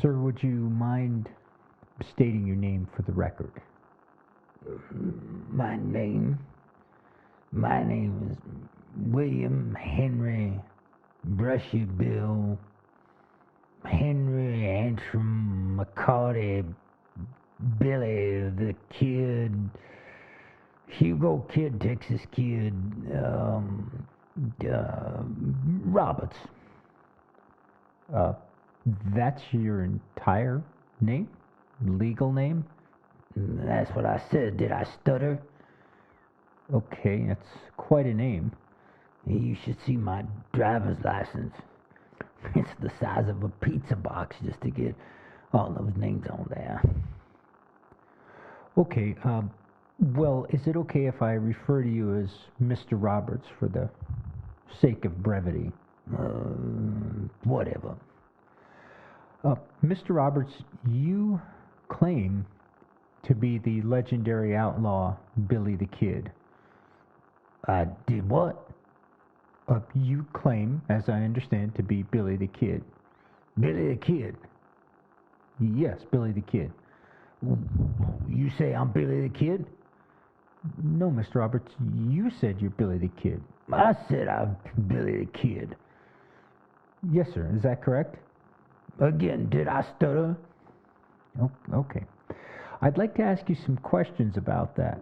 Sir, would you mind stating your name for the record? My name? My name is William Henry Brushy Bill Henry Antrim McCarty Billy the Kid Hugo Kid Texas Kid Roberts. That's your entire name? Legal name? That's what I said. Did I stutter? Okay, that's quite a name. You should see my driver's license. It's the size of a pizza box just to get all those names on there. Okay, well, is it okay if I refer to you as Mr. Roberts for the sake of brevity? Whatever. Mr. Roberts, you claim to be the legendary outlaw Billy the Kid. I did what? You claim, as I understand, to be Billy the Kid. Billy the Kid? Yes, Billy the Kid. You say I'm Billy the Kid? No, Mr. Roberts, you said you're Billy the Kid. I said I'm Billy the Kid. Yes, sir. Is that correct? Again, did I stutter? Oh, okay. I'd like to ask you some questions about that.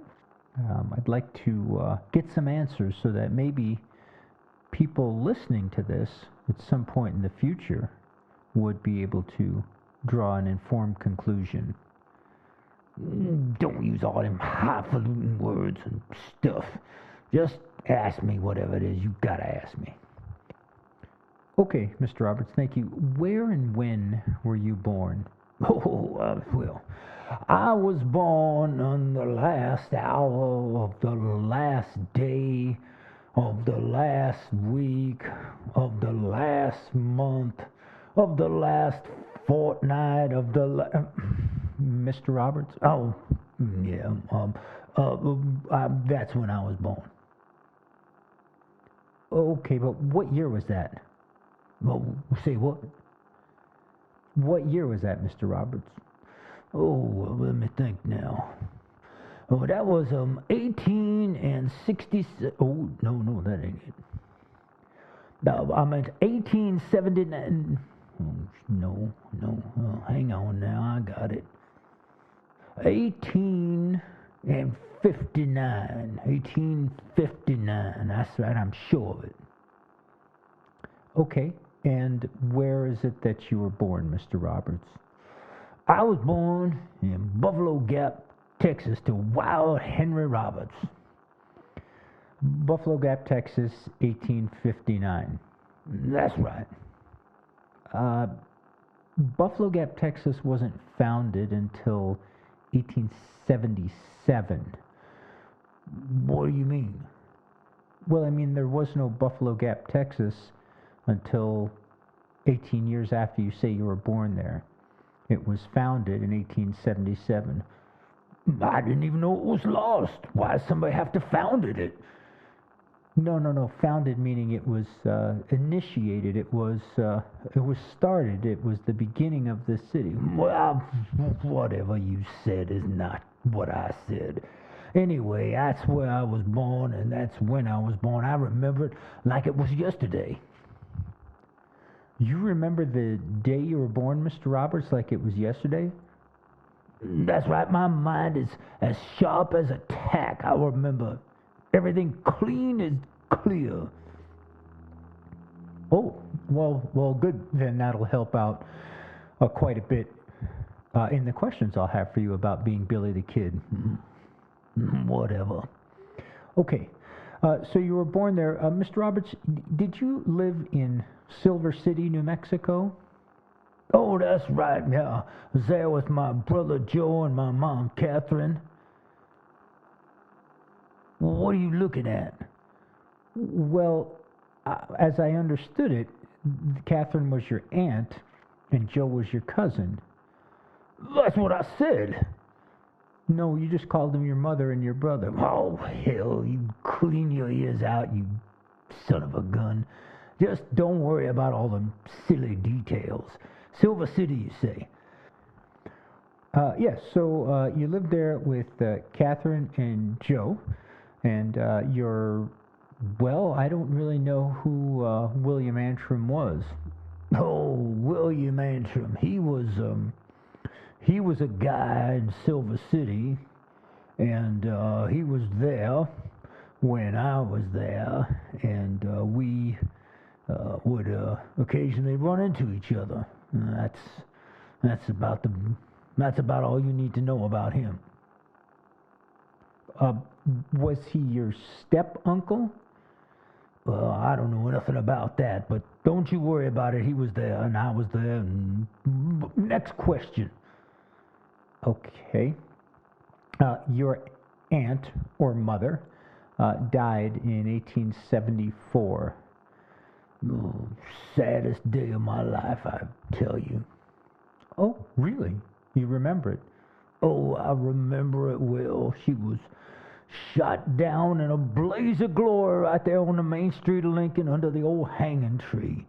I'd like to get some answers so that maybe people listening to this at some point in the future would be able to draw an informed conclusion. Don't use all them highfalutin words and stuff. Just ask me whatever it is you gotta ask me. Okay, Mr. Roberts, thank you. Where and when were you born? Well, I was born on the last hour of the last day of the last week of the last month of the last fortnight of the Mr. Roberts? Oh, yeah. That's when I was born. Okay, but what year was that? Well, say what? What year was that, Mr. Roberts? Oh, well, let me think now. Oh, that was 1866. Oh, no, that ain't it. No, I meant 1879. Oh, no. Oh, hang on now, I got it. 1859. 1859. That's right, I'm sure of it. Okay, and where is it that you were born, Mr. Roberts? I was born in Buffalo Gap, Texas, to Wild Henry Roberts. Buffalo Gap, Texas, 1859. That's right. Buffalo Gap, Texas wasn't founded until 1877. What do you mean? Well, I mean, there was no Buffalo Gap, Texas until 18 years after you say you were born there. It was founded in 1877. I didn't even know it was lost. Why does somebody have to found it? No. Founded meaning it was initiated. It was started. It was the beginning of the city. Well, whatever you said is not what I said. Anyway, that's where I was born, and that's when I was born. I remember it like it was yesterday. You remember the day you were born, Mr. Roberts, like it was yesterday? That's right. My mind is as sharp as a tack. I remember everything clean as clear. Oh, well, good. Then that'll help out quite a bit in the questions I'll have for you about being Billy the Kid. Whatever. Okay, so you were born there. Mr. Roberts, did you live in Silver City, New Mexico? Oh, that's right, yeah. I was there with my brother Joe and my mom Catherine. What are you looking at? Well, as I understood it, Catherine was your aunt and Joe was your cousin. That's what I said. No, you just called them your mother and your brother. Oh, hell, you clean your ears out, you son of a gun. Just don't worry about all them silly details. Silver City, you say? Yes, so you lived there with Catherine and Joe, and well, I don't really know who William Antrim was. Oh, William Antrim. He was a guy in Silver City, and he was there when I was there, and we would occasionally run into each other. That's about that's about all you need to know about him. Was he your step uncle? Well, I don't know nothing about that, but don't you worry about it. He was there, and I was there. And next question. Okay. Your aunt or mother died in 1874. Oh, saddest day of my life, I tell you. Oh, really? You remember it? Oh, I remember it well. She was shot down in a blaze of glory right there on the main street of Lincoln under the old hanging tree.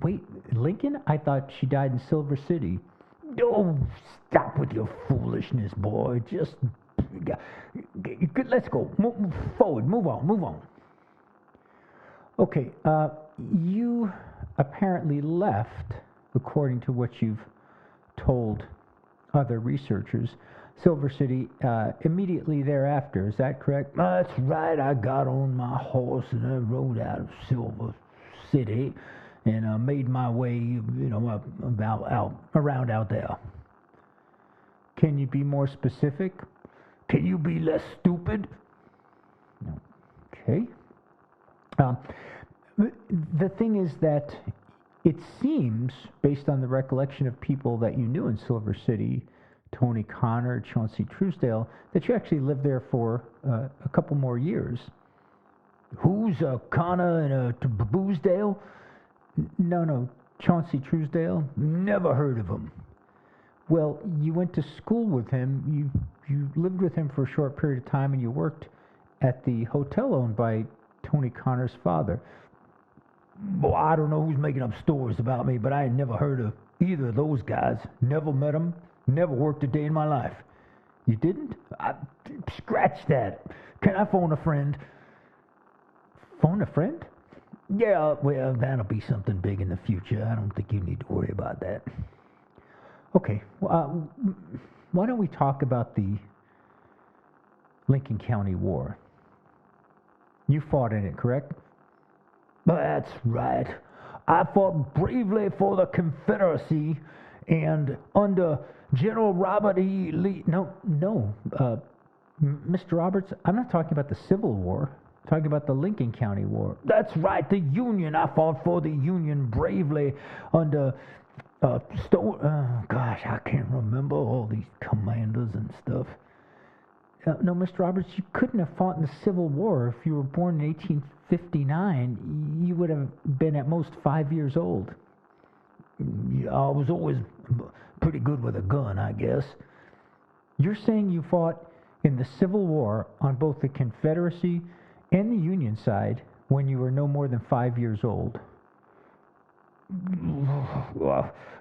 Wait, Lincoln? I thought she died in Silver City. Oh, stop with your foolishness, boy. Just let's go. Move forward. Move on. Okay, you apparently left, according to what you've told other researchers, Silver City immediately thereafter. Is that correct? That's right. I got on my horse and I rode out of Silver City and made my way, around out there. Can you be more specific? Can you be less stupid? No. Okay. The thing is that it seems, based on the recollection of people that you knew in Silver City, Tony Connor, Chauncey Truesdale, that you actually lived there for a couple more years. Who's Connor and Boosdale? No, Chauncey Truesdale. Never heard of him. Well, you went to school with him. You lived with him for a short period of time, and you worked at the hotel owned by Tony Connor's father. Boy, I don't know who's making up stories about me, but I had never heard of either of those guys. Never met them. Never worked a day in my life. You didn't? Scratch that. Can I phone a friend? Phone a friend? Yeah, well, that'll be something big in the future. I don't think you need to worry about that. Okay. Why don't we talk about the Lincoln County War? You fought in it, correct? That's right. I fought bravely for the Confederacy, and under General Robert E. Lee. No, Mr. Roberts, I'm not talking about the Civil War. I'm talking about the Lincoln County War. That's right, the Union. I fought for the Union bravely under gosh, I can't remember all these commanders and stuff. No, Mr. Roberts, you couldn't have fought in the Civil War. If you were born in 1859, you would have been at most 5 years old. Yeah, I was always pretty good with a gun, I guess. You're saying you fought in the Civil War on both the Confederacy and the Union side when you were no more than 5 years old.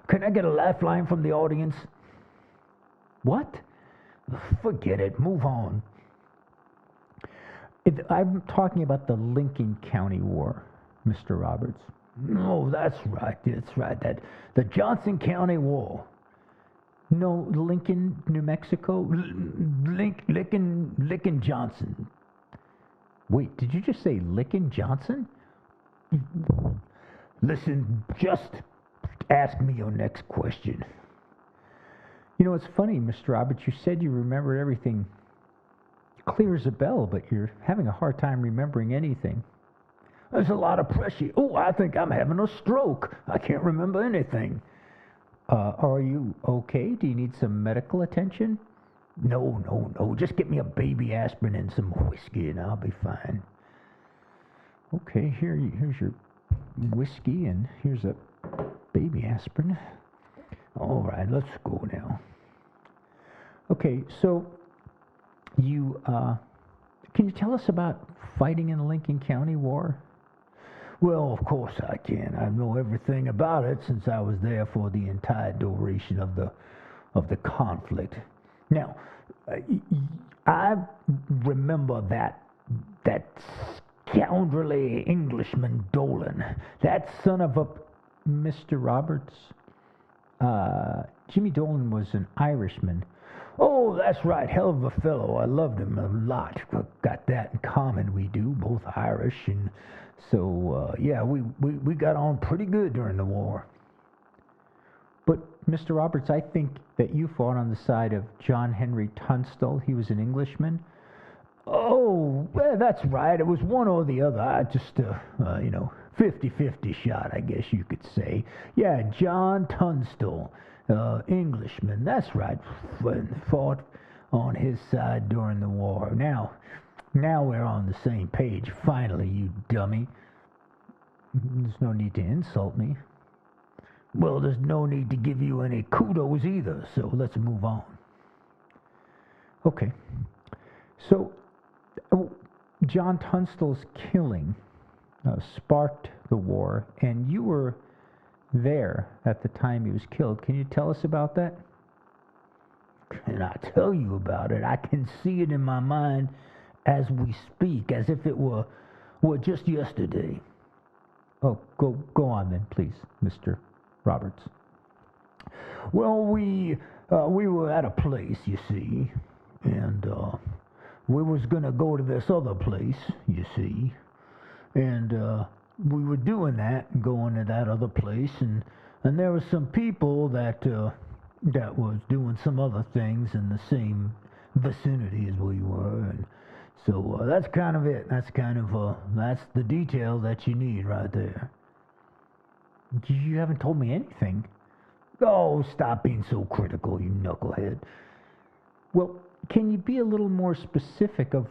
Can I get a lifeline from the audience? What? Forget it. Move on. I'm talking about the Lincoln County War, Mr. Roberts. No, that's right. That's right. The Johnson County War. No, Lincoln, New Mexico. Lincoln Johnson. Wait, did you just say Lincoln Johnson? Listen, just ask me your next question. You know, it's funny, Mr. Roberts, you said you remembered everything clear as a bell, but you're having a hard time remembering anything. There's a lot of pressure. Oh, I think I'm having a stroke. I can't remember anything. Are you okay? Do you need some medical attention? No. Just get me a baby aspirin and some whiskey and I'll be fine. Okay, here's your whiskey and here's a baby aspirin. All right, let's go now. Okay, so you can you tell us about fighting in the Lincoln County War? Well, of course I can. I know everything about it since I was there for the entire duration of the conflict. Now, uh, I remember that scoundrelly Englishman Dolan, that son of a. Mr. Roberts, Jimmy Dolan was an Irishman. Oh, that's right, hell of a fellow. I loved him a lot. Got that in common. We do, both Irish, and so yeah, we got on pretty good during the war. But, Mr. Roberts, I think that you fought on the side of John Henry Tunstall. He was an Englishman. Oh, well, that's right. It was one or the other. I just, 50-50 shot, I guess you could say. Yeah, John Tunstall, Englishman. That's right. Fought on his side during the war. Now we're on the same page. Finally, you dummy. There's no need to insult me. Well, there's no need to give you any kudos either, so let's move on. Okay. So, John Tunstall's killing sparked the war, and you were there at the time he was killed. Can you tell us about that? Can I tell you about it? I can see it in my mind as we speak, as if it were just yesterday. Oh, go on then, please, Mr. Roberts. Well, we were at a place, you see, and we was gonna go to this other place, you see, and we were doing that and going to that other place, and there was some people that was doing some other things in the same vicinity as we were, and so that's kind of it. That's kind of that's the detail that you need right there. You haven't told me anything. Oh, stop being so critical, you knucklehead. Well, can you be a little more specific of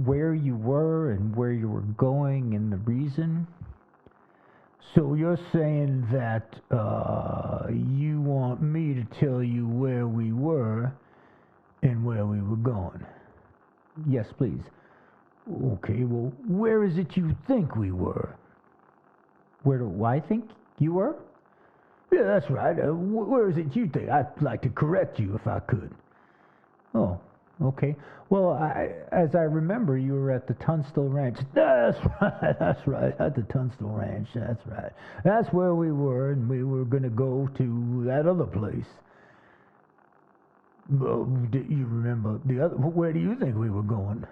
where you were and where you were going and the reason? So you're saying that you want me to tell you where we were and where we were going? Yes, please. Okay, well, where is it you think we were? Where do I think you were? Yeah, that's right. Where is it you think? I'd like to correct you if I could. Oh, okay. Well, as I remember, you were at the Tunstall Ranch. That's right, at the Tunstall Ranch, that's right. That's where we were, and we were going to go to that other place. Well, do you remember the other? Where do you think we were going?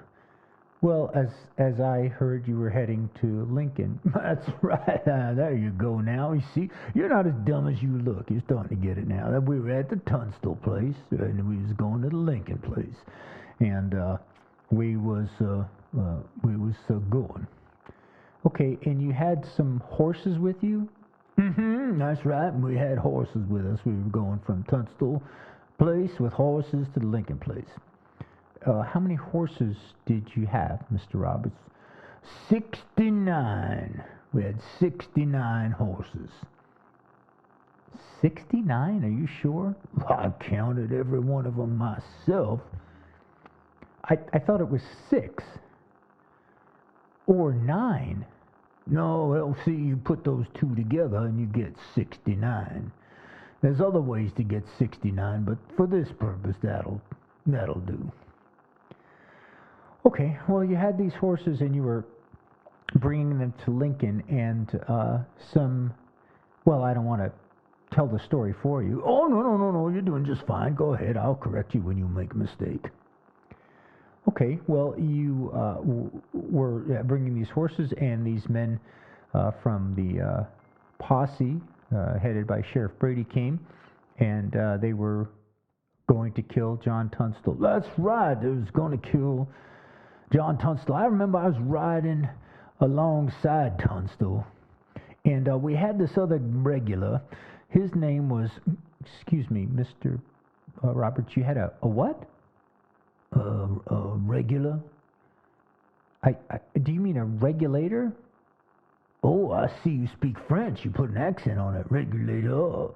Well, as I heard, you were heading to Lincoln. That's right. There you go now. You see, you're not as dumb as you look. You're starting to get it now. We were at the Tunstall place, and we was going to the Lincoln place. And we was going. Okay, and you had some horses with you? Mm-hmm, that's right. We had horses with us. We were going from Tunstall place with horses to the Lincoln place. How many horses did you have, Mr. Roberts? 69. We had 69 horses. 69? Are you sure? I counted every one of them myself. I thought it was 6 or 9. No, well, see, you put those two together and you get 69. There's other ways to get 69, but for this purpose, that'll do. Okay, well, you had these horses and you were bringing them to Lincoln, and well, I don't want to tell the story for you. Oh, no, you're doing just fine. Go ahead, I'll correct you when you make a mistake. Okay, well, you were bringing these horses, and these men from the posse, headed by Sheriff Brady, came, and they were going to kill John Tunstall. That's right, they was going to kill John Tunstall. I remember I was riding alongside Tunstall, and we had this other regular. His name was, excuse me, Mr. Roberts, you had a what? A regular? Do you mean a regulator? Oh, I see you speak French. You put an accent on it. Regulator. Oh,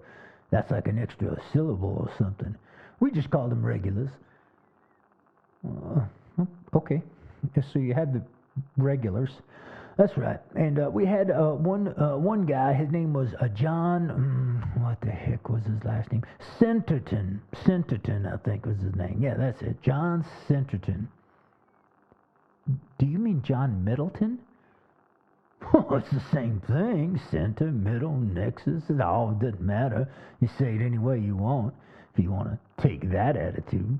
that's like an extra syllable or something. We just call them regulars. Okay. So you had the regulars. That's right. And we had one guy. His name was John. What the heck was his last name? Centerton. Centerton, I think was his name. Yeah, that's it. John Centerton. Do you mean John Middleton? Well, it's the same thing. Center, middle, nexus. It all doesn't matter. You say it any way you want. If you want to take that attitude.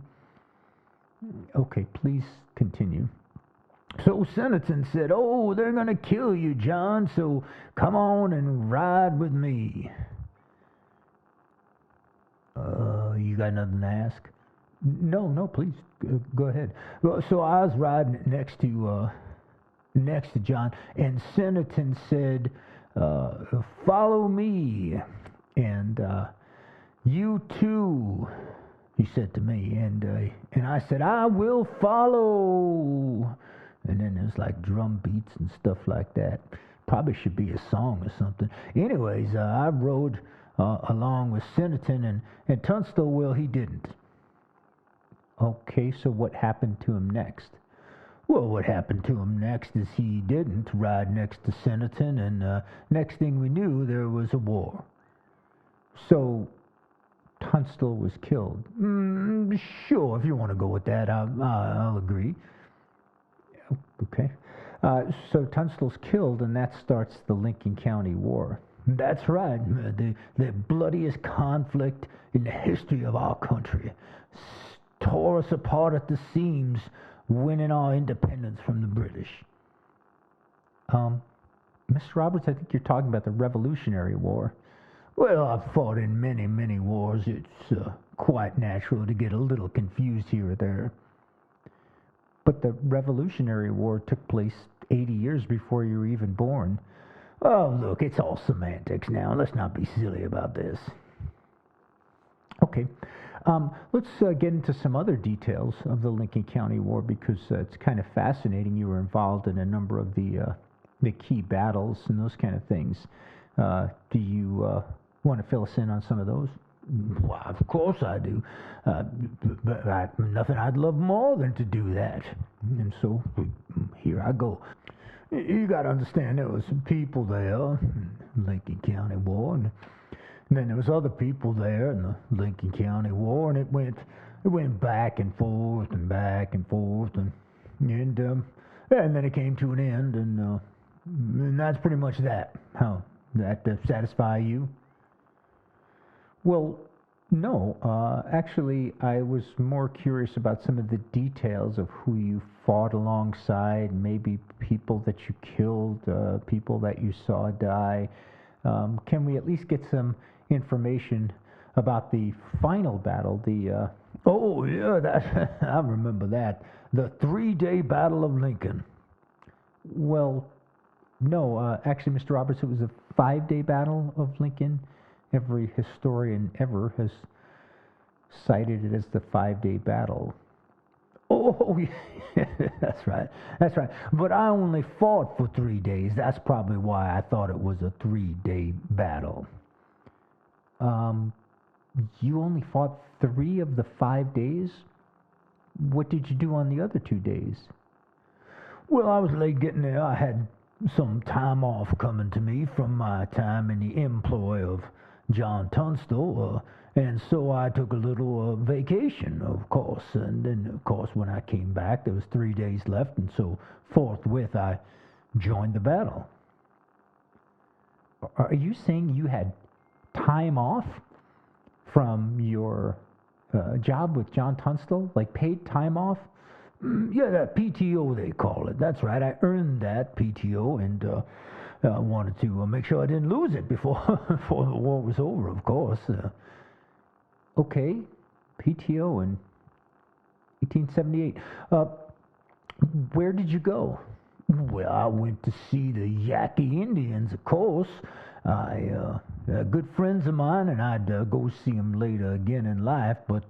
Okay, please continue. So Centerton said, "Oh, they're going to kill you, John, so come on and ride with me." You got nothing to ask? No, please, go ahead. Well, so I was riding next to John, and Centerton said, "Follow me," and "You too," he said to me, and I said, "I will follow." And then there's like drum beats and stuff like that. Probably should be a song or something. Anyways, I rode along with Centerton, and Tunstall, well, he didn't. Okay, so what happened to him next? Well, what happened to him next is he didn't ride next to Centerton, and next thing we knew, there was a war. So Tunstall was killed? Sure, if you want to go with that, I'll agree. Okay. So Tunstall's killed, and that starts the Lincoln County War. That's right. The bloodiest conflict in the history of our country. Tore us apart at the seams, winning our independence from the British. Mr. Roberts, I think you're talking about the Revolutionary War. Well, I've fought in many, many wars. It's quite natural to get a little confused here or there. But the Revolutionary War took place 80 years before you were even born. Oh, look, it's all semantics now. Let's not be silly about this. Okay. Let's get into some other details of the Lincoln County War, because it's kind of fascinating. You were involved in a number of the key battles and those kind of things. Do you want to fill us in on some of those? Well, of course I do. But nothing I'd love more than to do that. And so, here I go. You got to understand, there was some people there in the Lincoln County War, and then there was other people there in the Lincoln County War, and it went back and forth and back and forth, and then it came to an end, and that's pretty much that. How that satisfy you? Well, no. Actually, I was more curious about some of the details of who you fought alongside, maybe people that you killed, people that you saw die. Can we at least get some information about the final battle? Oh, yeah, I remember that. The 3-day Battle of Lincoln. Well, no. Actually, Mr. Roberts, it was a 5-day Battle of Lincoln. Every historian ever has cited it as the 5-day battle. Oh, yeah, that's right. But I only fought for 3 days. That's probably why I thought it was a 3-day battle. You only fought 3 of the 5 days? What did you do on the other 2 days? Well, I was late getting there. I had some time off coming to me from my time in the employ of John Tunstall, and so I took a little vacation, of course. And then, of course, when I came back, there was 3 days left, and so forthwith I joined the battle. Are you saying you had time off from your job with John Tunstall, like paid time off? Yeah, that PTO they call it. That's right. I earned that PTO, and wanted to make sure I didn't lose it before before the war was over, of course. Okay, PTO in 1878. Where did you go? Well, I went to see the Yaqui Indians, of course. Good friends of mine, and I'd go see them later again in life. But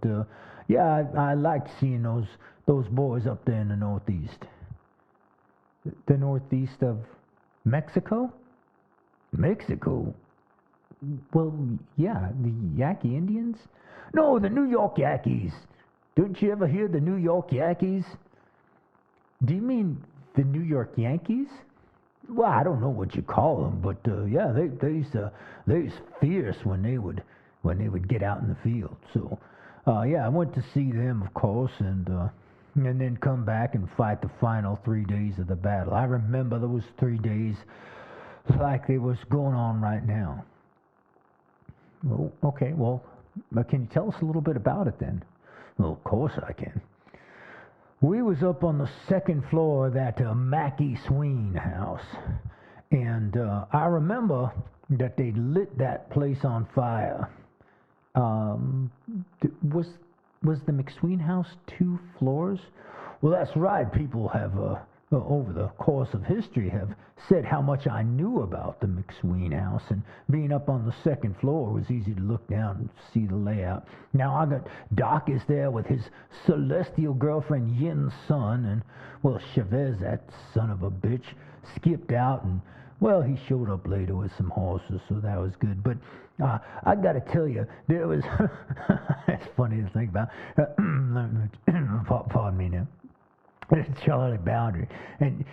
yeah, I liked seeing those boys up there in the Northeast. The Northeast of Mexico? Mexico? Well, yeah, the Yaqui Indians? No, the New York Yankees. Don't you ever hear the New York Yankees? Do you mean the New York Yankees? Well, I don't know what you call them, but yeah, they's fierce when they would get out in the field. So yeah, I went to see them, of course, and then come back and fight the final 3 days of the battle. I remember those 3 days like they was going on right now. Oh, okay. Well, can you tell us a little bit about it then? Well, of course I can. We was up on the second floor of that Mackie Sween house, and I remember that they lit that place on fire. Um, was the McSween house 2 floors? Well, that's right. People have, over the course of history, have said how much I knew about the McSween house, and being up on the second floor was easy to look down and see the layout. Now, I got Doc is there with his celestial girlfriend Yin's son, and, well, Chavez, that son of a bitch, skipped out, and, well, he showed up later with some horses, so that was good. But I gotta tell you, there was, it's funny to think about, pardon me now. Charlie Boundary, and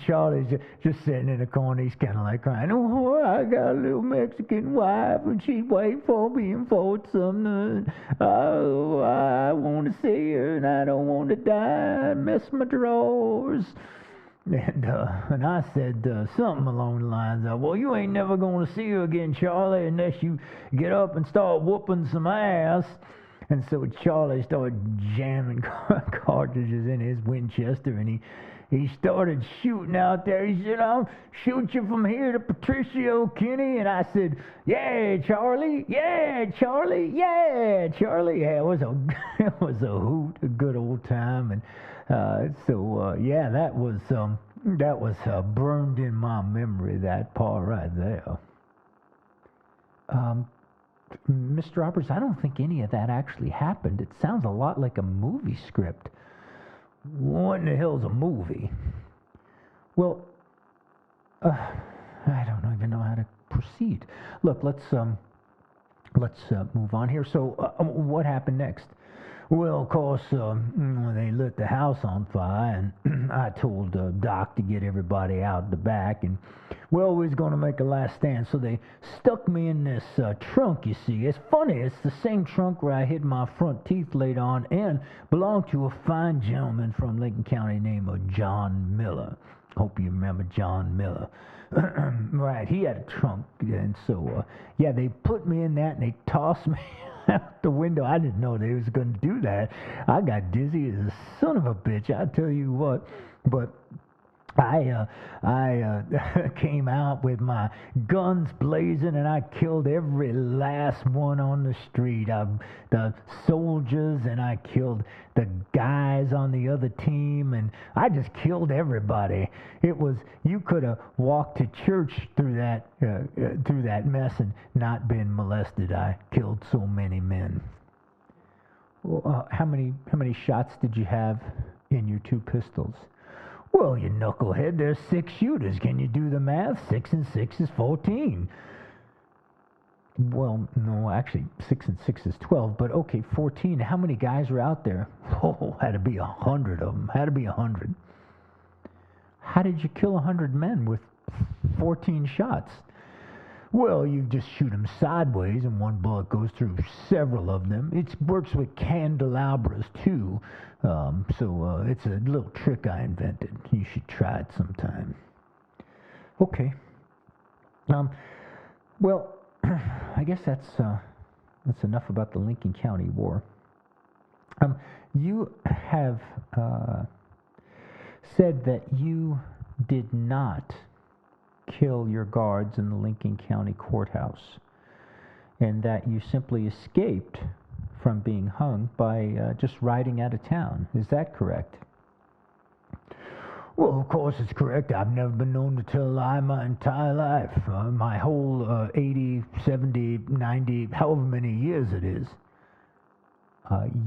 Charlie's just sitting in the corner. He's kind of like crying. Oh, I got a little Mexican wife, and she's waiting for me in Fort Sumner. Oh, I want to see her, and I don't want to die. Miss my drawers. And I said something along the lines of, well, you ain't never going to see her again, Charlie, unless you get up and start whooping some ass. And so Charlie started jamming cartridges in his Winchester, and he started shooting out there. He said, I'll shoot you from here to Patricio Kenny. And I said, yeah, Charlie, yeah, Charlie, yeah, Charlie. Yeah, it was a hoot, a good old time. And yeah, that was burned in my memory, that part right there. Mr. Roberts, I don't think any of that actually happened. It sounds a lot like a movie script. What in the hell's a movie? Well, I don't even know how to proceed. Look, let's move on here. So, what happened next? Well, of course, they lit the house on fire, and I told Doc to get everybody out the back, and, well, we was going to make a last stand, so they stuck me in this trunk, you see. It's funny, it's the same trunk where I hid my front teeth later on, and belonged to a fine gentleman from Lincoln County named John Miller. Hope you remember John Miller. Right, he had a trunk, and so, yeah, they put me in that, and they tossed me out the window. I didn't know they was going to do that. I got dizzy as a son of a bitch, I tell you what. But I came out with my guns blazing, and I killed every last one on the street. The soldiers, and I killed the guys on the other team, and I just killed everybody. It was, you could have walked to church through that mess and not been molested. I killed so many men. Well, how many shots did you have in your 2 pistols? Well, you knucklehead, there's 6 shooters. Can you do the math? 6 and 6 is 14. Well, no, actually, 6 and 6 is 12, but okay, 14. How many guys were out there? Oh, had to be 100 of them. Had to be 100. How did you kill 100 men with 14 shots? Well, you just shoot them sideways, and one bullet goes through several of them. It works with candelabras, too. So it's a little trick I invented. You should try it sometime. Okay. Well, I guess that's enough about the Lincoln County War. You have said that you did not kill your guards in the Lincoln County Courthouse, and that you simply escaped from being hung by just riding out of town. Is that correct? Well, of course it's correct. I've never been known to tell a lie my entire life. My whole 80, 70, 90, however many years it is.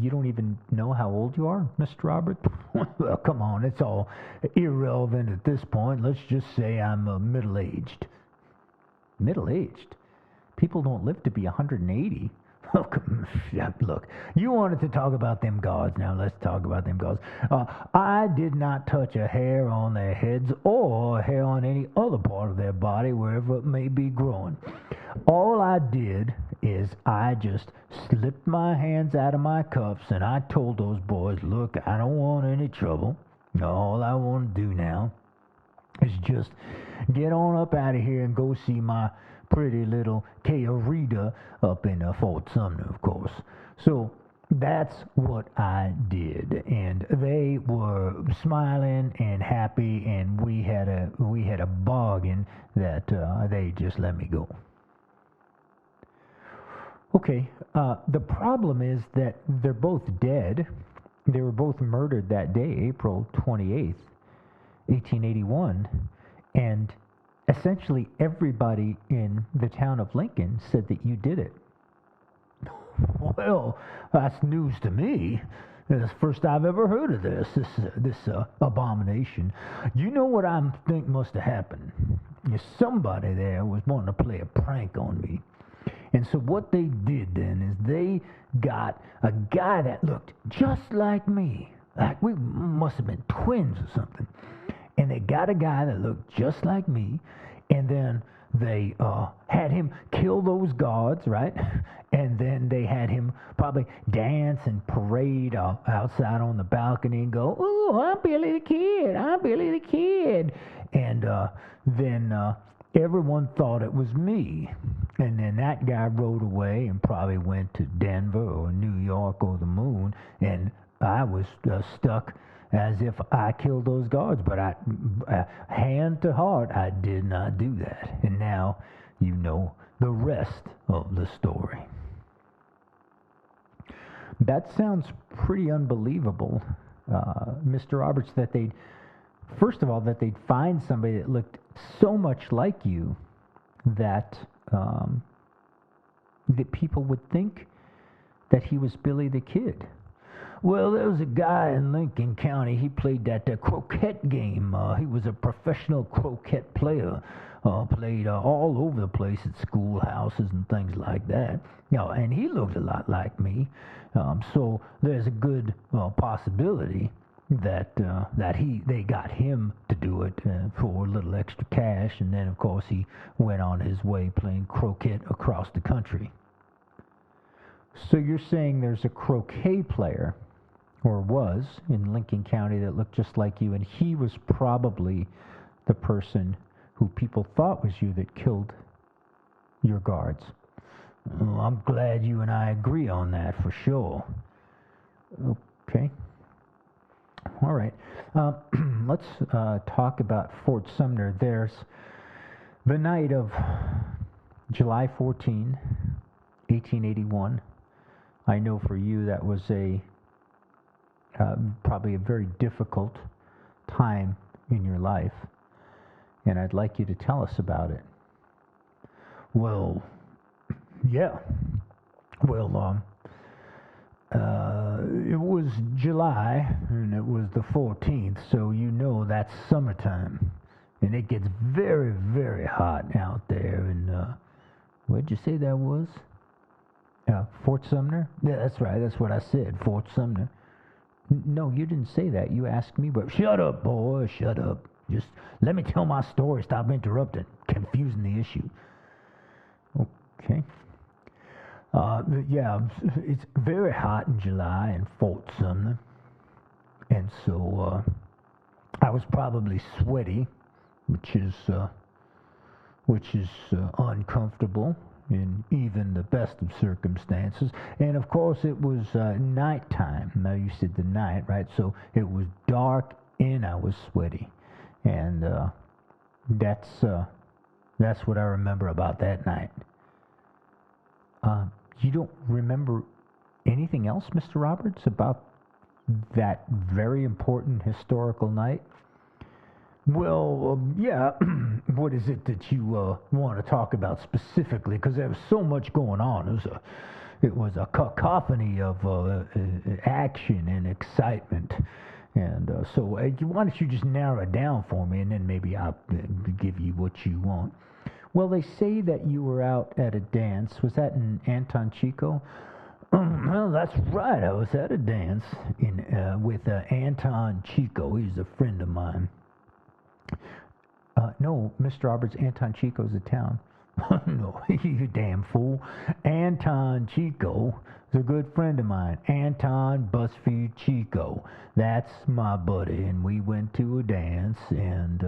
You don't even know how old you are, Mr. Robert? Well, come on, it's all irrelevant at this point. Let's just say I'm middle-aged. Middle-aged? People don't live to be 180. Look, you wanted to talk about them gods. Now let's talk about them gods. I did not touch a hair on their heads or a hair on any other part of their body, wherever it may be growing. All I did is I just slipped my hands out of my cuffs and I told those boys, look, I don't want any trouble. All I want to do now is just get on up out of here and go see my pretty little Rita up in Fort Sumner, of course. So that's what I did, and they were smiling and happy, and we had a bargain that they just let me go. Okay, the problem is that they're both dead. They were both murdered that day, April 28th, 1881, and essentially everybody in the town of Lincoln said that you did it. Well, that's news to me. It's the first I've ever heard of this abomination. You know what I think must have happened? Somebody there was wanting to play a prank on me. And so what they did then is they got a guy that looked just like me. Like we must have been twins or something. And they got a guy that looked just like me. And then they had him kill those gods, right? And then they had him probably dance and parade outside on the balcony and go, "Ooh, I'm Billy the Kid. I'm Billy the Kid." And then everyone thought it was me. And then that guy rode away and probably went to Denver or New York or the moon. And I was stuck as if I killed those gods. But hand to heart, I did not do that. And now you know the rest of the story. That sounds pretty unbelievable, Mr. Roberts, that they'd find somebody that looked so much like you that people would think that he was Billy the Kid. Well, there was a guy in Lincoln County. He played that croquet game. He was a professional croquet player. Played all over the place at schoolhouses and things like that. And he looked a lot like me. So there's a good possibility that they got him to do it for a little extra cash, and then of course he went on his way playing croquet across the country. So you're saying there's a croquet player, or was, in Lincoln County that looked just like you, and he was probably the person who people thought was you that killed your guards. Well, I'm glad you and I agree on that for sure. Okay. All right. Let's talk about Fort Sumner. There's the night of July 14, 1881. I know for you that was probably a very difficult time in your life, and I'd like you to tell us about it. Well, yeah. Well, it was July, and it was the 14th, so you know that's summertime, and it gets very, very hot out there. And where'd you say that was? Fort Sumner? Yeah, that's right. That's what I said, Fort Sumner. No, you didn't say that. You asked me, but shut up, boy, shut up. Just let me tell my story. Stop interrupting, confusing the issue. Okay. Yeah, it's very hot in July in Fort Sumner, and so I was probably sweaty, which is uncomfortable in even the best of circumstances. And of course, it was nighttime. Now you said the night, right? So it was dark, and I was sweaty, and that's what I remember about that night. You don't remember anything else, Mr. Roberts, about that very important historical night? Well, yeah. What is it that you want to talk about specifically? Because there was so much going on. It was a cacophony of action and excitement. And so why don't you just narrow it down for me, and then maybe I'll give you what you want. Well, they say that you were out at a dance. Was that in Anton Chico? Well, that's right. I was at a dance with Anton Chico. He's a friend of mine. No, Mr. Roberts, Anton Chico's a town. No, you damn fool. Anton Chico is a good friend of mine. Anton Busfeed Chico. That's my buddy. And we went to a dance, and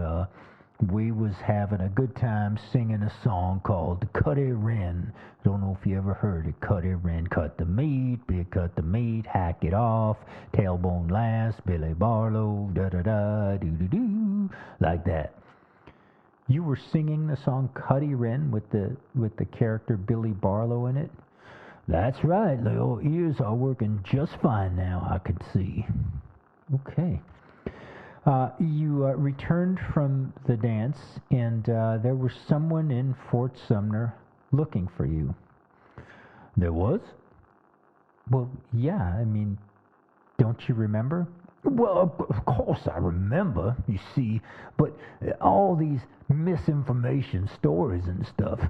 we was having a good time singing a song called Cut It Wren. Don't know if you ever heard it. Cut it wren, cut the meat, big cut the meat, hack it off, tailbone last, Billy Barlow, da-da-da, do-do-do, like that. You were singing the song Cuddy Wren with the character Billy Barlow in it? That's right. The old ears are working just fine now, I can see. Okay. You returned from the dance, and there was someone in Fort Sumner looking for you. There was? Well, yeah, I mean, don't you remember? Well, of course I remember, you see, but all these misinformation stories and stuff,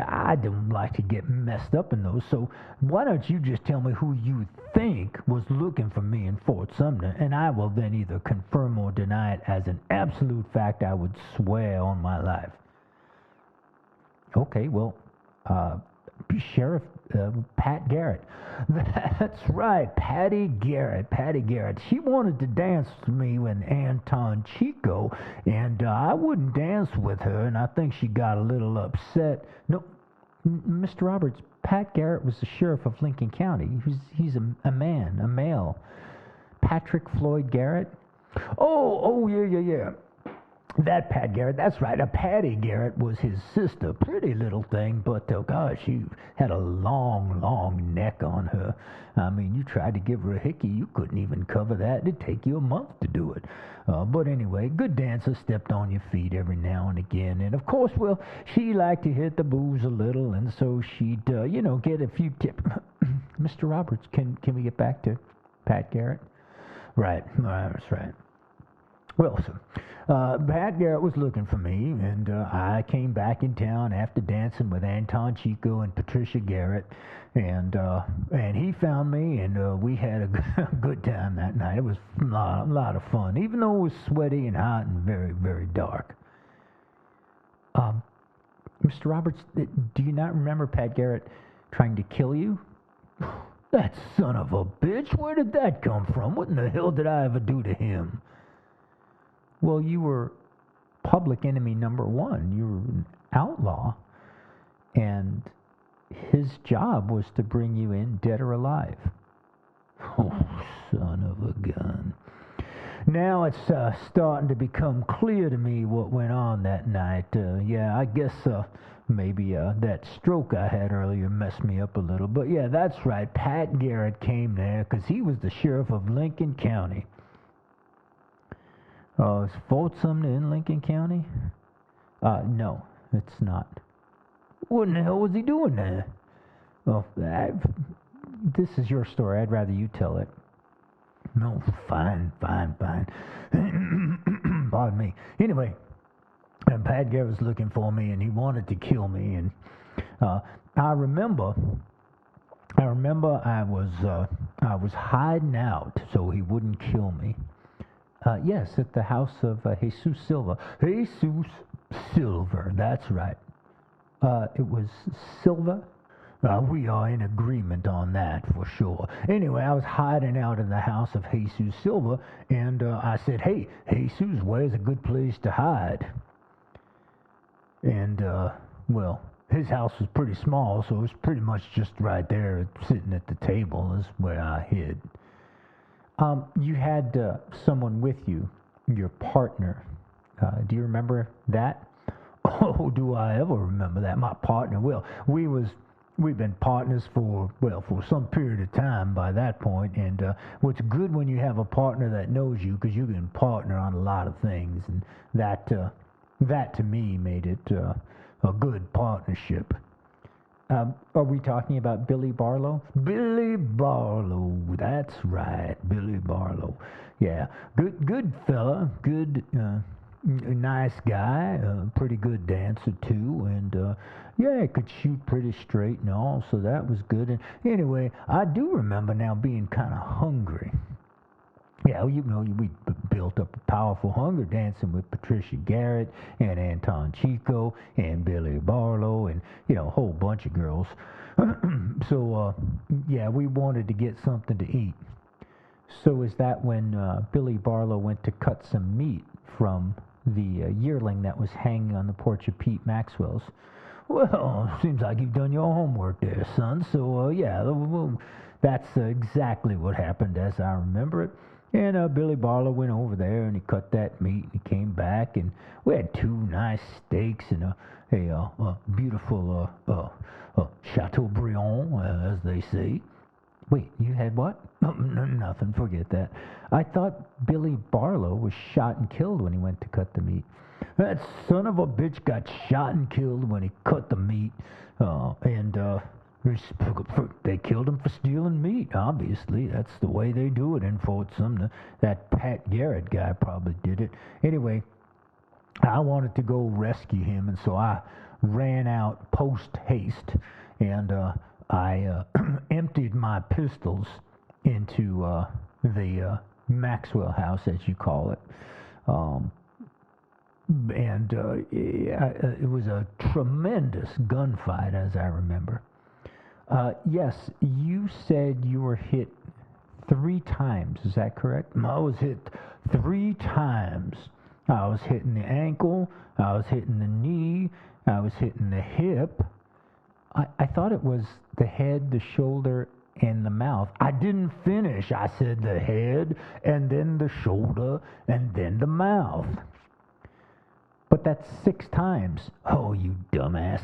I don't like to get messed up in those, so why don't you just tell me who you think was looking for me in Fort Sumner, and I will then either confirm or deny it as an absolute fact. I would swear on my life. Okay, well, Sheriff Pat Garrett. That's right, Patty Garrett. Patty Garrett. She wanted to dance with me with Anton Chico, and I wouldn't dance with her, and I think she got a little upset. No, Mr. Roberts, Pat Garrett was the sheriff of Lincoln County. He's a man, a male. Patrick Floyd Garrett? Oh, yeah. That Pat Garrett, that's right. Patty Garrett was his sister. Pretty little thing, but gosh, she had a long neck on her. I mean, you tried to give her a hickey, you couldn't even cover that. It'd take you a month to do it. But anyway, good dancer, stepped on your feet every now and again. And of course, well, she liked to hit the booze a little, and so she'd, get a few tips. Mr. Roberts, can we get back to Pat Garrett? Right, that's right. Well, Pat Garrett was looking for me, and I came back in town after dancing with Anton Chico and Patricia Garrett, and he found me, and we had a good time that night. It was a lot of fun, even though it was sweaty and hot and very, very dark. Mr. Roberts, do you not remember Pat Garrett trying to kill you? That son of a bitch, where did that come from? What in the hell did I ever do to him? Well, you were public enemy number one. You were an outlaw, and his job was to bring you in dead or alive. Oh, son of a gun. Now it's starting to become clear to me what went on that night. I guess maybe that stroke I had earlier messed me up a little. But yeah, that's right. Pat Garrett came there because he was the sheriff of Lincoln County. Is Fort Sumner in Lincoln County? No, it's not. What in the hell was he doing there? Well, this is your story. I'd rather you tell it. No, fine. Pardon me. Anyway, Pat Garrett was looking for me, and he wanted to kill me. And I remember I was hiding out so he wouldn't kill me. Yes, at the house of Jesus Silva. Jesus Silver, that's right. It was Silva? We are in agreement on that for sure. Anyway, I was hiding out in the house of Jesus Silva, and I said, "Hey, Jesus, where's a good place to hide?" And, well, his house was pretty small, so it was pretty much just right there, sitting at the table is where I hid. You had someone with you, your partner. Do you remember that? Oh, do I ever remember that? My partner. Well, we've been partners for some period of time by that point. And what's good when you have a partner that knows you, because you can partner on a lot of things, and that to me made it a good partnership. Are we talking about Billy Barlow? Billy Barlow, that's right, Billy Barlow. Yeah, good fella, good a nice guy, pretty good dancer too, and yeah, could shoot pretty straight and all, so that was good. And anyway, I do remember now being kind of hungry. Yeah, well, we built up a powerful hunger dancing with Patricia Garrett and Anton Chico and Billy Barlow and, a whole bunch of girls. So, yeah, we wanted to get something to eat. So is that when Billy Barlow went to cut some meat from the yearling that was hanging on the porch of Pete Maxwell's? Well, seems like you've done your homework there, son. So, yeah, that's exactly what happened as I remember it. And Billy Barlow went over there and he cut that meat and he came back and we had two nice steaks and a beautiful Chateaubriand, as they say. Wait, you had what? Nothing, forget that. I thought Billy Barlow was shot and killed when he went to cut the meat. That son of a bitch got shot and killed when he cut the meat. They killed him for stealing meat, obviously. That's the way they do it in Fort Sumner. That Pat Garrett guy probably did it. Anyway, I wanted to go rescue him, and so I ran out post-haste, and I emptied my pistols into the Maxwell house, as you call it. It was a tremendous gunfight, as I remember. Yes, you said you were hit 3 times, is that correct? I was hit 3 times. I was hitting the ankle, I was hitting the knee, I was hitting the hip. I thought it was the head, the shoulder, and the mouth. I didn't finish. I said the head, and then the shoulder, and then the mouth. But that's 6 times. Oh, you dumbass.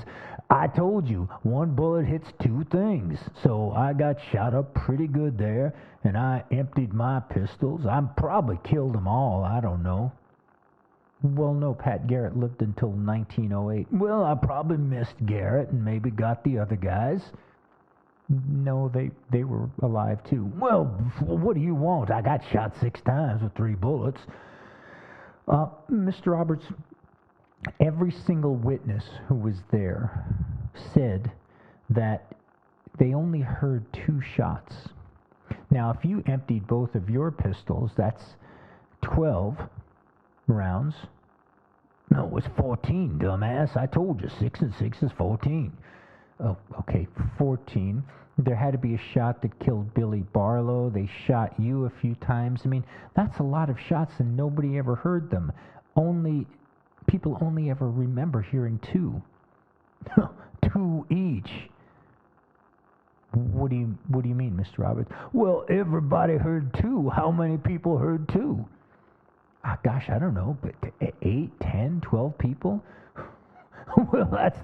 I told you, 1 bullet hits 2 things. So I got shot up pretty good there, and I emptied my pistols. I probably killed them all, I don't know. Well, no, Pat Garrett lived until 1908. Well, I probably missed Garrett and maybe got the other guys. No, they were alive too. Well, what do you want? I got shot 6 times with 3 bullets. Mr. Roberts, every single witness who was there said that they only heard 2 shots. Now, if you emptied both of your pistols, that's 12 rounds. No, it was 14, dumbass. I told you, 6 and 6 is 14. Oh, okay, 14. There had to be a shot that killed Billy Barlow. They shot you a few times. I mean, that's a lot of shots and nobody ever heard them. People only ever remember hearing 2. 2 each. What do you mean, Mr. Roberts? Well, everybody heard 2. How many people heard 2? Gosh, I don't know, but 8, 10, 12 people? Well, that's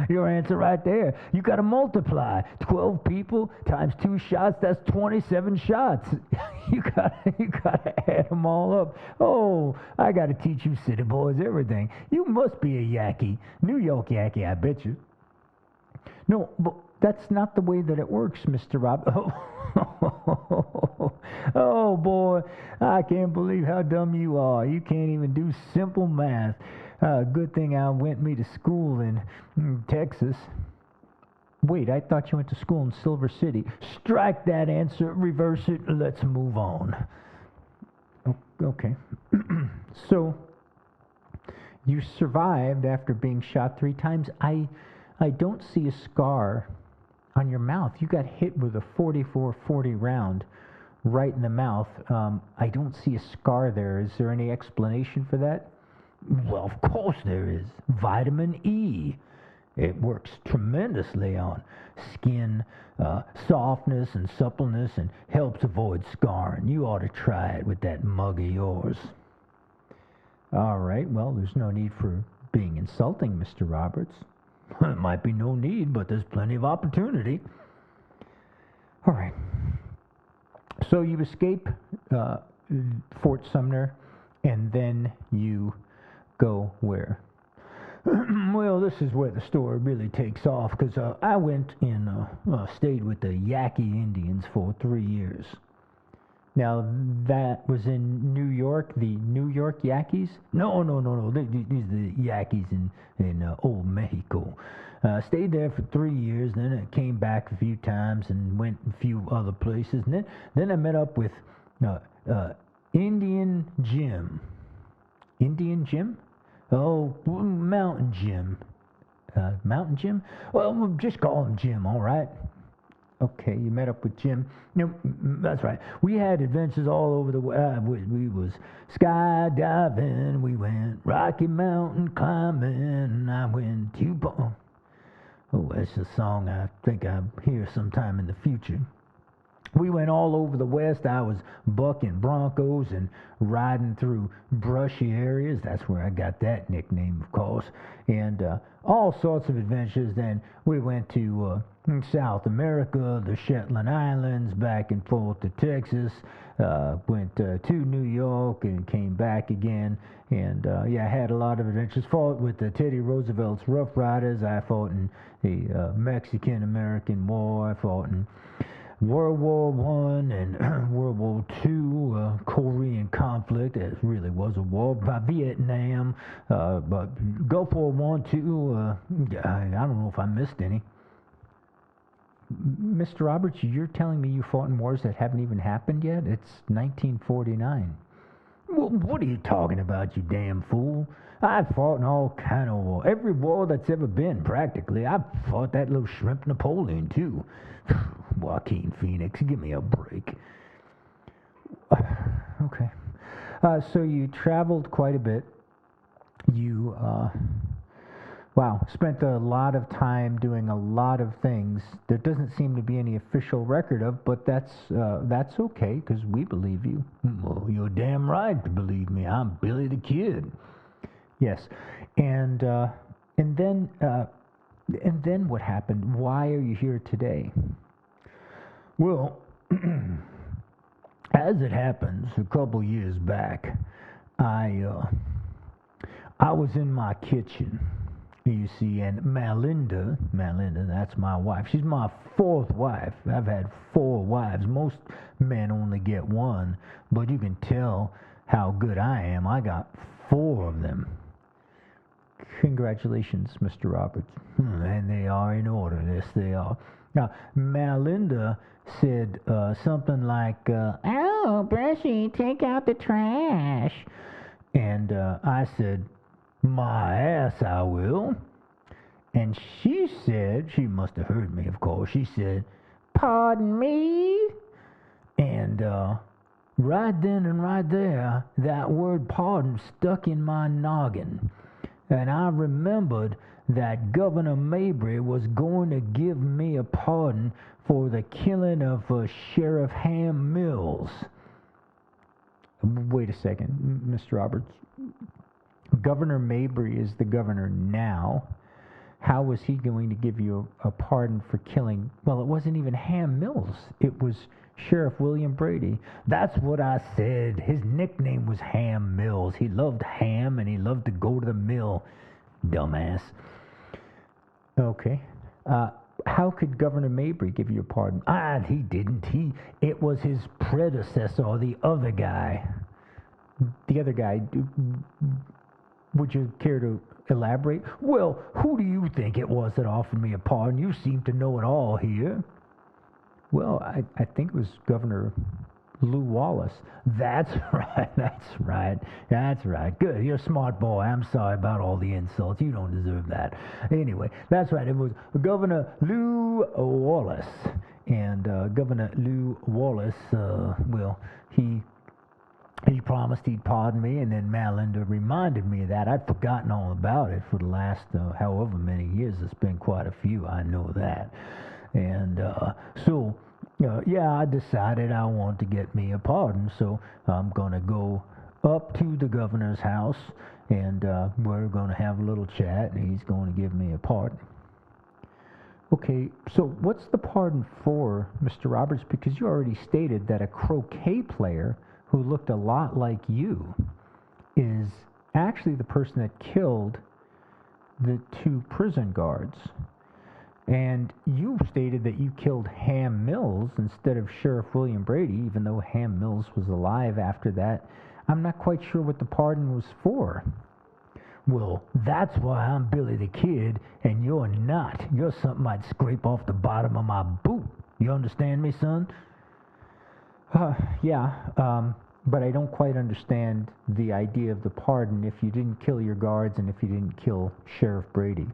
your answer right there. You got to multiply 12 people times 2 shots. That's 27 shots. You got to add them all up. Oh, I got to teach you city boys everything. You must be a Yankee, New York Yankee, I bet you. No, but that's not the way that it works, Mr. Rob. Oh boy, I can't believe how dumb you are. You can't even do simple math. Good thing I went to school in Texas. Wait, I thought you went to school in Silver City. Strike that answer, reverse it, let's move on. Okay. So, you survived after being shot 3 times. I don't see a scar on your mouth. You got hit with a 44-40 round right in the mouth. I don't see a scar there. Is there any explanation for that? Well, of course there is. Vitamin E. It works tremendously on skin softness and suppleness and helps avoid scarring. You ought to try it with that mug of yours. All right, well, there's no need for being insulting, Mr. Roberts. There might be no need, but there's plenty of opportunity. All right. So you escape Fort Sumner, and then you go where? Well, this is where the story really takes off, because I went and stayed with the Yaqui Indians for 3 years. Now, that was in New York, the New York Yankees? No. These are the Yankees in old Mexico. Stayed there for 3 years, then I came back a few times and went a few other places. And then I met up with Indian Jim. Indian Jim? Oh, Mountain Jim. Mountain Jim? Well, we'll just call him Jim, all right? Okay, you met up with Jim. That's right. We had adventures all over the world. We was skydiving. We went Rocky Mountain climbing. I went to... Oh, that's a song I think I'll hear sometime in the future. We went all over the West. I was bucking broncos and riding through brushy areas. That's where I got that nickname, of course. And all sorts of adventures. Then we went to South America, the Shetland Islands, back and forth to Texas. Went to New York and came back again. And I had a lot of adventures. Fought with Teddy Roosevelt's Rough Riders. I fought in the Mexican-American War. I fought in World War One and World War Two, Korean conflict. It really was a war. By Vietnam, but Gulf War One, Two. I don't know if I missed any. Mr. Roberts, you're telling me you fought in wars that haven't even happened yet? It's 1949. Well, what are you talking about, you damn fool? I've fought in all kind of war. Every war that's ever been, practically. I've fought that little shrimp Napoleon, too. Joaquin Phoenix, give me a break. Okay. So you traveled quite a bit. You, spent a lot of time doing a lot of things. There doesn't seem to be any official record of, but that's okay, because we believe you. Well, you're damn right to believe me. I'm Billy the Kid. Yes. And then what happened? Why are you here today? Well, as it happens, a couple years back, I was in my kitchen, you see, and Malinda, that's my wife. She's my fourth wife. I've had 4 wives. Most men only get one, but you can tell how good I am. I got 4 of them. Congratulations, Mr. Roberts. And they are in order. Yes, they are. Now, Malinda said something like, "Oh, Brushy, take out the trash." And I said, "My ass, I will." And she said, she must have heard me, of course. She said, "Pardon me?" And right then and right there, that word pardon stuck in my noggin. And I remembered that Governor Mabry was going to give me a pardon for the killing of Sheriff Ham Mills. Wait a second, Mr. Roberts. Governor Mabry is the governor now. How was he going to give you a pardon for killing? Well, it wasn't even Ham Mills. It was Sheriff William Brady. That's what I said. His nickname was Ham Mills. He loved ham and he loved to go to the mill. Dumbass. Okay. How could Governor Mabry give you a pardon? He didn't. It was his predecessor, the other guy. The other guy. Would you care to elaborate? Well, who do you think it was that offered me a pardon? You seem to know it all here. Well, I think it was Governor Lew Wallace. That's right. Good. You're a smart boy. I'm sorry about all the insults. You don't deserve that. Anyway, that's right. It was Governor Lew Wallace. And Governor Lew Wallace, he promised he'd pardon me, and then Malinda reminded me of that. I'd forgotten all about it for the last however many years. It's been quite a few, I know that. And I decided I want to get me a pardon, so I'm going to go up to the governor's house, and we're going to have a little chat, and he's going to give me a pardon. Okay, so what's the pardon for, Mr. Roberts? Because you already stated that a croquet player who looked a lot like you is actually the person that killed the 2 prison guards. And you stated that you killed Ham Mills instead of Sheriff William Brady, even though Ham Mills was alive after that. I'm not quite sure what the pardon was for. Well, that's why I'm Billy the Kid, and you're not. You're something I'd scrape off the bottom of my boot. You understand me, son? Yeah, but I don't quite understand the idea of the pardon if you didn't kill your guards and if you didn't kill Sheriff Brady.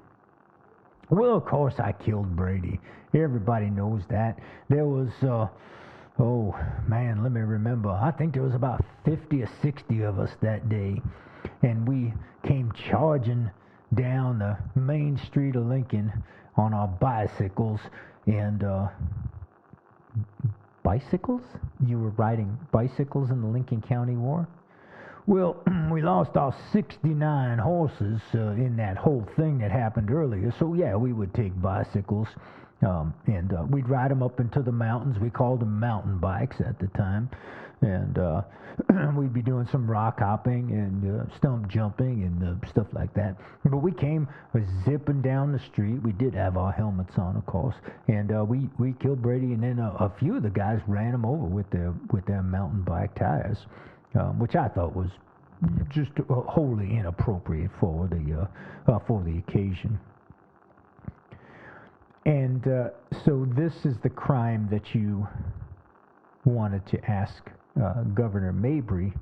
Well, of course I killed Brady. Everybody knows that. There was, oh, man, let me remember. I think there was about 50 or 60 of us that day. And we came charging down the main street of Lincoln on our bicycles. And, bicycles? You were riding bicycles in the Lincoln County War? Well, we lost our 69 horses in that whole thing that happened earlier. So, yeah, we would take bicycles and we'd ride them up into the mountains. We called them mountain bikes at the time. And we'd be doing some rock hopping and stump jumping and stuff like that. But we came zipping down the street. We did have our helmets on, of course. And we killed Brady, and then a few of the guys ran him over with their mountain bike tires. Which I thought was just wholly inappropriate for the occasion. And so this is the crime that you wanted to ask Governor Mabry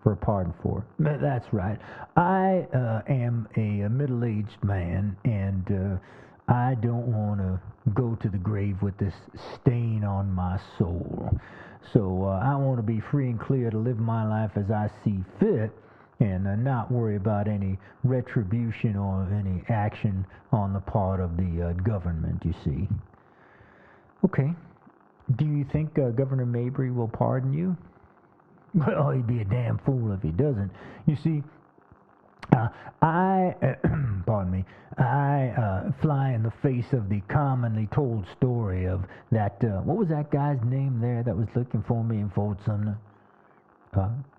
for a pardon for. That's right. I am a middle-aged man, and I don't want to go to the grave with this stain on my soul. So I want to be free and clear to live my life as I see fit and not worry about any retribution or any action on the part of the government, you see. Okay. Do you think Governor Mabry will pardon you? Well, he'd be a damn fool if he doesn't. You see, pardon me, I fly in the face of the commonly told story of that, what was that guy's name there that was looking for me in Fort Sumner?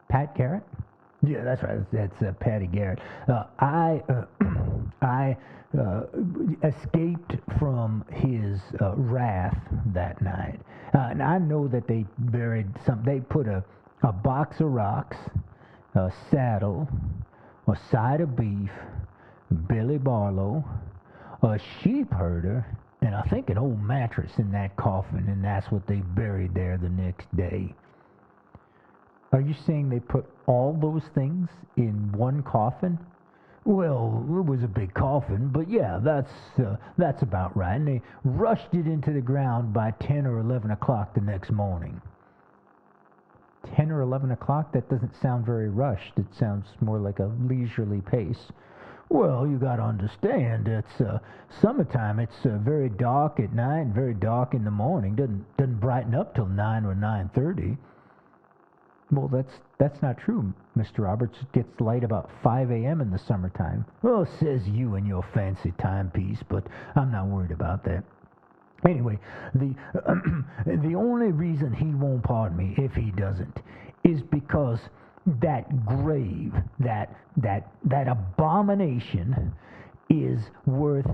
Pat Garrett? Yeah, that's right. That's Patty Garrett. I escaped from his wrath that night. And I know that they buried they put a box of rocks, a saddle, a side of beef, Billy Barlow, a sheep herder, and I think an old mattress in that coffin, and that's what they buried there the next day. Are you saying they put all those things in one coffin? Well, it was a big coffin, but yeah, that's about right. And they rushed it into the ground by 10 or 11 o'clock the next morning. 10 or 11 o'clock? That doesn't sound very rushed. It sounds more like a leisurely pace. Well, you got to understand, it's summertime. It's very dark at night and very dark in the morning. Doesn't brighten up till 9 or 9:30. Well, that's not true, Mr. Roberts. It gets light about 5 a.m. in the summertime. Well, says you and your fancy timepiece, but I'm not worried about that. Anyway, the only reason he won't pardon me, if he doesn't, is because that grave, that abomination, is worth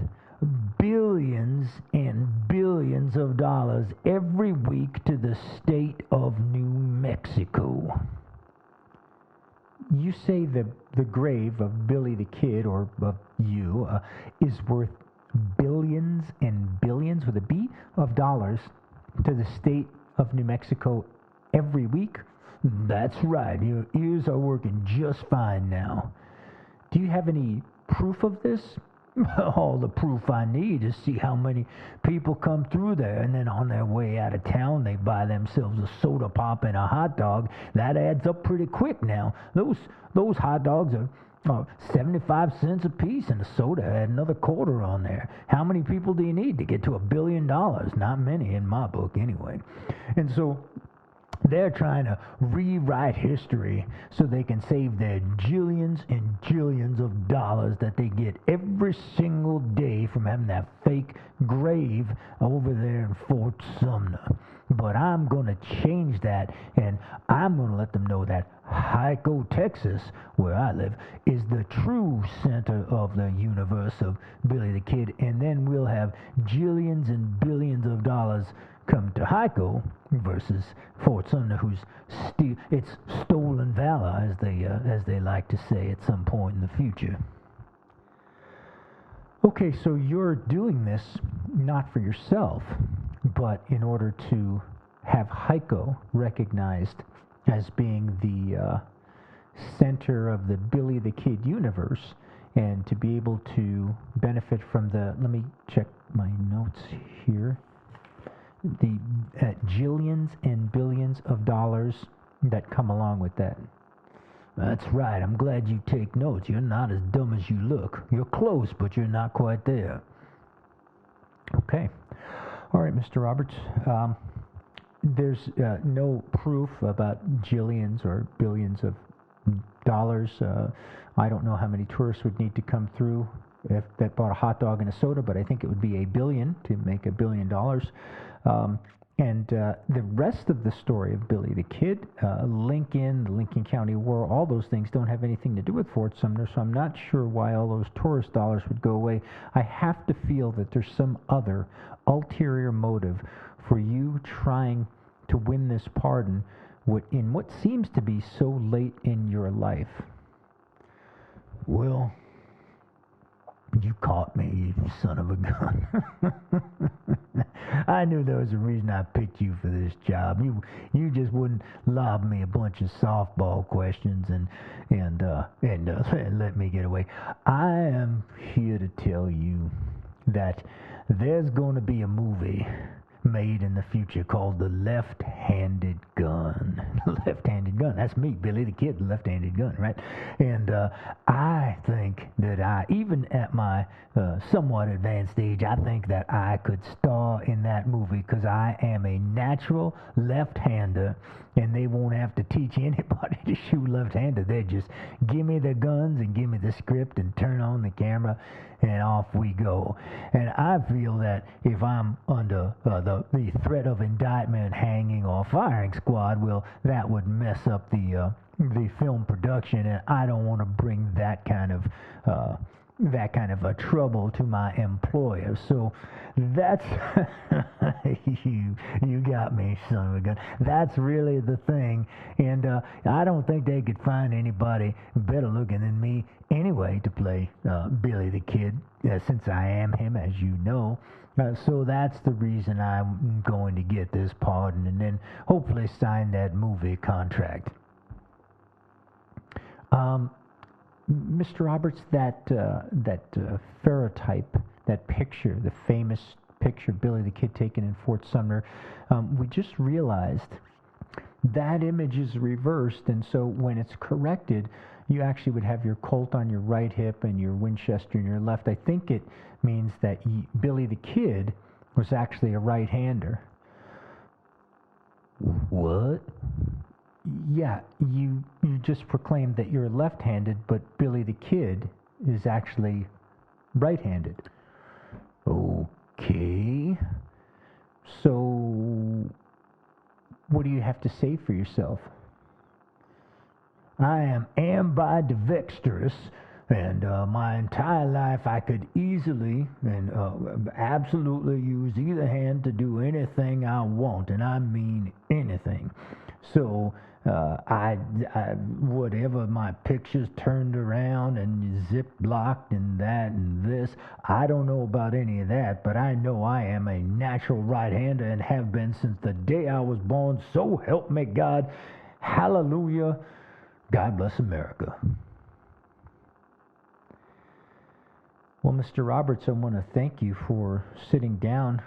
billions and billions of dollars every week to the state of New Mexico. You say the grave of Billy the Kid, or of you, is worth billions and billions, with a B, of dollars to the state of New Mexico every week? That's right. Your ears are working just fine now. Do you have any proof of this? All the proof I need is see how many people come through there, and then on their way out of town they buy themselves a soda pop and a hot dog. That adds up pretty quick now. Those hot dogs are 75 cents a piece, and a soda had another quarter on there. How many people do you need to get to $1 billion? Not many in my book, anyway. And so They're trying to rewrite history so they can save their jillions and jillions of dollars that they get every single day from having that fake grave over there in Fort Sumner. But I'm going to change that, and I'm going to let them know that Hyco, Texas, where I live, is the true center of the universe of Billy the Kid, and then we'll have jillions and billions of dollars come to Hyco versus Fort Sumner, who's it's stolen valor, as they like to say at some point in the future. Okay, so you're doing this not for yourself, but in order to have Hyco recognized as being the center of the Billy the Kid universe, and to be able to benefit from the, let me check my notes here, the jillions and billions of dollars that come along with that. That's right. I'm glad you take notes. You're not as dumb as you look. You're close, but you're not quite there. Okay. All right, Mr. Roberts. There's no proof about jillions or billions of dollars. I don't know how many tourists would need to come through if that bought a hot dog and a soda, but I think it would be $1 billion to make $1 billion. And the rest of the story of Billy the Kid, Lincoln, the Lincoln County War, all those things don't have anything to do with Fort Sumner, so I'm not sure why all those tourist dollars would go away. I have to feel that there's some other ulterior motive for you trying to win this pardon in what seems to be so late in your life. Well, you caught me, you son of a gun. I knew there was a reason I picked you for this job. You just wouldn't lob me a bunch of softball questions and let me get away. I am here to tell you that there's going to be a movie made in the future called The Left-Handed Gun. Left-Handed Gun. That's me, Billy the Kid, the left-handed gun, right? And I think that even at my somewhat advanced age, I think that I could star in that movie because I am a natural left-hander, and they won't have to teach anybody to shoot left-handed. They just give me the guns and give me the script and turn on the camera, and off we go. And I feel that if I'm under the threat of indictment, hanging, or firing squad, well, that would mess up the film production, and I don't want to bring that kind of a trouble to my employer. So that's you got me, son of a gun. That's really the thing, and I don't think they could find anybody better looking than me anyway to play Billy the Kid, since I am him, as you know. So that's the reason I'm going to get this pardon and then hopefully sign that movie contract. Mr. Roberts, that ferrotype, that picture, the famous picture Billy the Kid taken in Fort Sumner, we just realized that image is reversed, and so when it's corrected, you actually would have your Colt on your right hip and your Winchester in your left. I think it means that Billy the Kid was actually a right-hander. What? Yeah, you just proclaimed that you're left-handed, but Billy the Kid is actually right-handed. Okay. So, what do you have to say for yourself? I am ambidextrous, and my entire life I could easily and absolutely use either hand to do anything I want, and I mean anything. So I whatever my pictures turned around and zip blocked and that and this, I don't know about any of that, but I know I am a natural right-hander and have been since the day I was born. So help me God. Hallelujah. God bless America. Well, Mr. Roberts, I want to thank you for sitting down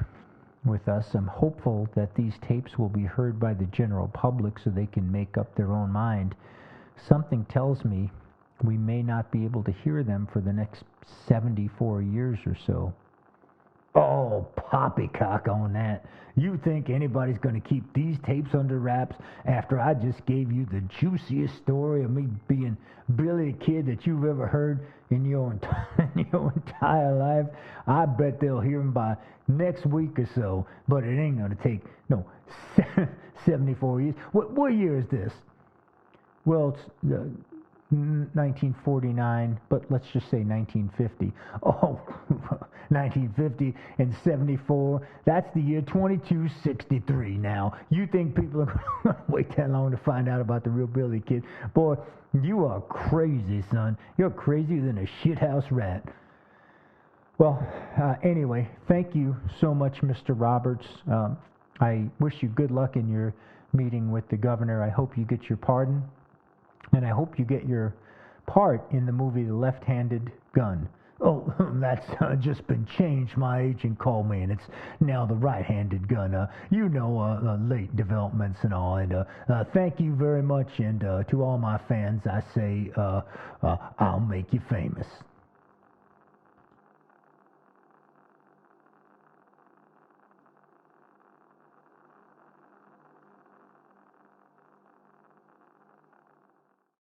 with us. I'm hopeful that these tapes will be heard by the general public so they can make up their own mind. Something tells me we may not be able to hear them for the next 74 years or so. Oh, poppycock on that. You think anybody's going to keep these tapes under wraps after I just gave you the juiciest story of me being Billy the Kid that you've ever heard in your in your entire life? I bet they'll hear him by next week or so, but it ain't going to take, no, 74 years. What year is this? Well, it's 1949, but let's just say 1950. Oh, 1950 and 74, that's the year 2263 now. You think people are going to wait that long to find out about the real Billy Kid? Boy, you are crazy, son. You're crazier than a shithouse rat. Well, anyway, thank you so much, Mr. Roberts. I wish you good luck in your meeting with the governor. I hope you get your pardon. And I hope you get your part in the movie The Left-Handed Gun. Oh, that's just been changed. My agent called me, and it's now The Right-Handed Gun. Late developments and all. And thank you very much. And to all my fans, I say, I'll make you famous.